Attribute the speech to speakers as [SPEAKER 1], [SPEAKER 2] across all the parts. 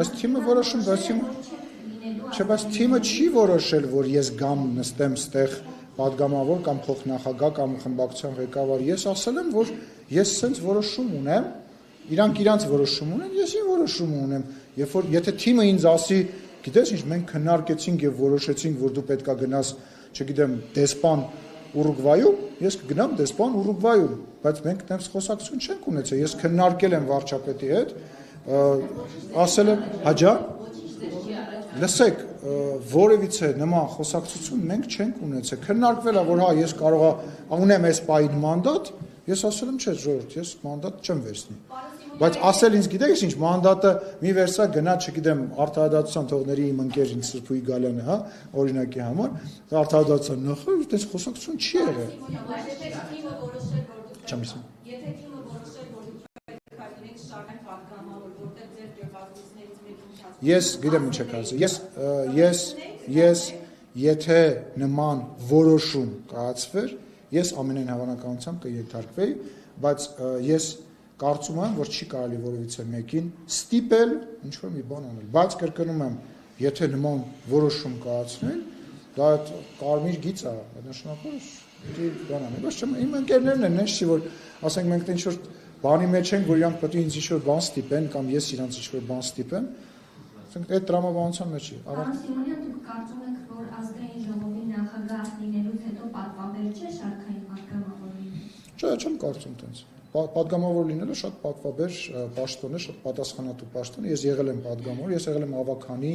[SPEAKER 1] Բայց թիմը որոշում, բայց թիմը չի որոշել, որ ես գամ նստեմ ստեղ պատգամավոր կամ փոխնախագահ կամ խմբակցության ղեկավար, ես ասել եմ, որ ես սենց որոշում ունեմ, իրանք իրանց որոշում ունեն, ես իմ որոշումը ունեմ, երբ որ եթե թիմը ինձ ասի, գիտես ինչ, մենք քննարկեցինք եւ որոշեցինք, որ դու պետքա գնաս, չգիտեմ, դեսպան Ուրուգվայում, ես կգնամ դեսպան Ուրուգվայում, բայց մենք այդպես խոսակցություն չենք ունեցել, ես քննարկել եմ վարչապետի հետ, ասել եմ, հաջա, լսեք, որևիցե նման խոսակցություն մենք չենք ունեցել, քննարկվել է, որ հա ես կարողա ունեմ այս պահին մանդատ, ես ասել եմ, չէ, ժողովուրդ, ես մանդատ չեմ վերցնի։ Բայց ասել ինձ գիտեք ինչ, մանդատը մի վերսա գնա, չգիտեմ, արտահայտության թողների իմ ընկեր ինձ Սրբուի Գալյանը, հա, օրինակի համար, արտահայտության նախը, այդպես խոսակցություն չի եղել։ Չեմ լսում։
[SPEAKER 2] Եթե թիմը որոշել, որ դուք պետք է իրենք շարքային պատգամավոր, որտեղ ձեր ջոկատներից մեկին
[SPEAKER 1] Ես գիտեմ ինչ եք ասել։ Ես եթե նման որոշում կայացվեր, ես ամենայն հավանականությամբ կյետարկվեի, բայց ես կարծում եմ, որ չի կարելի որևիցե մեկին ստիպել ինչ-որ մի բան անել, բայց կրկնում եմ, եթե նման որոշում կայացնեն, դա այդ կարմիր գիծ է, նշանակում է բան անել, բայց չեմ, իմ ընկերներն են, ինչ չի, որ ասենք մենք ինչ-որ բանի մեջ ենք, որ իրանք պետք է ինձ ինչ-որ բան ստիպեն կամ ես իրանց ինչ-որ բան ստիպեմ, ասենք այդ տրամաբանության մեջ է։
[SPEAKER 3] Պարոն Սիմոնյան, դուք կարծում եք, որ ազգային ժողովի նախագահ լինելուց հետո պատվաբեր չէ շարքային պատգամավորին։
[SPEAKER 1] Չէ, չեմ կարծում տենց։ Պատգամավոր լինելը շատ պատվաբեր պաշտոն է, շատ պատասխանատու պաշտոն է։ Ես եղել եմ պատգամավոր, ես եղել եմ ավագանի,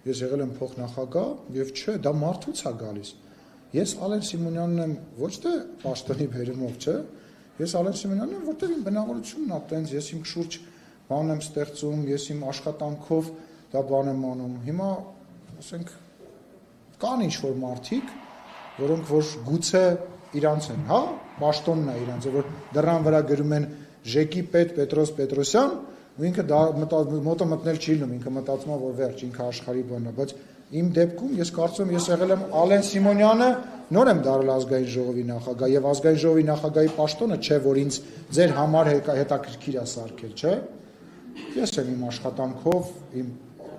[SPEAKER 1] ես եղել եմ փոխնախագահ եւ չէ, դա մարդուց է գալիս։ Ես Ալեն Սիմոնյանն եմ ոչ թե պաշտոնի բերումով, չէ։ Ես Ալեն Սիմոնյանն եմ, որտեղ իմ բնավորությունն է տենց, ես իմ շուրջ բան եմ ստեղծում, ես իմ աշխատանքով դա բան եմ անում։ Հիմա ասենք կան ինչ-որ մարդիկ, որոնք որ գուցե իրանց են, հա, պաշտոնն է իրանց, որ դռան վրա գրում են Ժեկի պետ Պետրոս Պետրոսյան, ու ինքը դա մոտը մտնել չի լինում, ինքը մտածում է, որ վերջ, ինքը աշխարհի բանն է, բայց իմ դեպքում ես կարծում եմ, ես եղել եմ Ալեն Սիմոնյանը, նոր եմ դարձել ազգային ժողովի նախագահ, եւ ազգային ժողովի նախագահի պաշտոնը չէ, որ ինձ ձեր համար հետաքրքիր է սարքել, չէ։ Ես եմ իմ աշխատանքով, իմ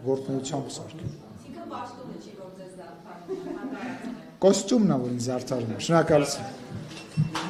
[SPEAKER 1] գործունեությամբ սարքել։
[SPEAKER 2] Ինքը պաշտոնը չի, որ ձեզ զարթարում է,
[SPEAKER 1] Կոստյումն է, որ ինձ զարթարում է, շնորհակալություն։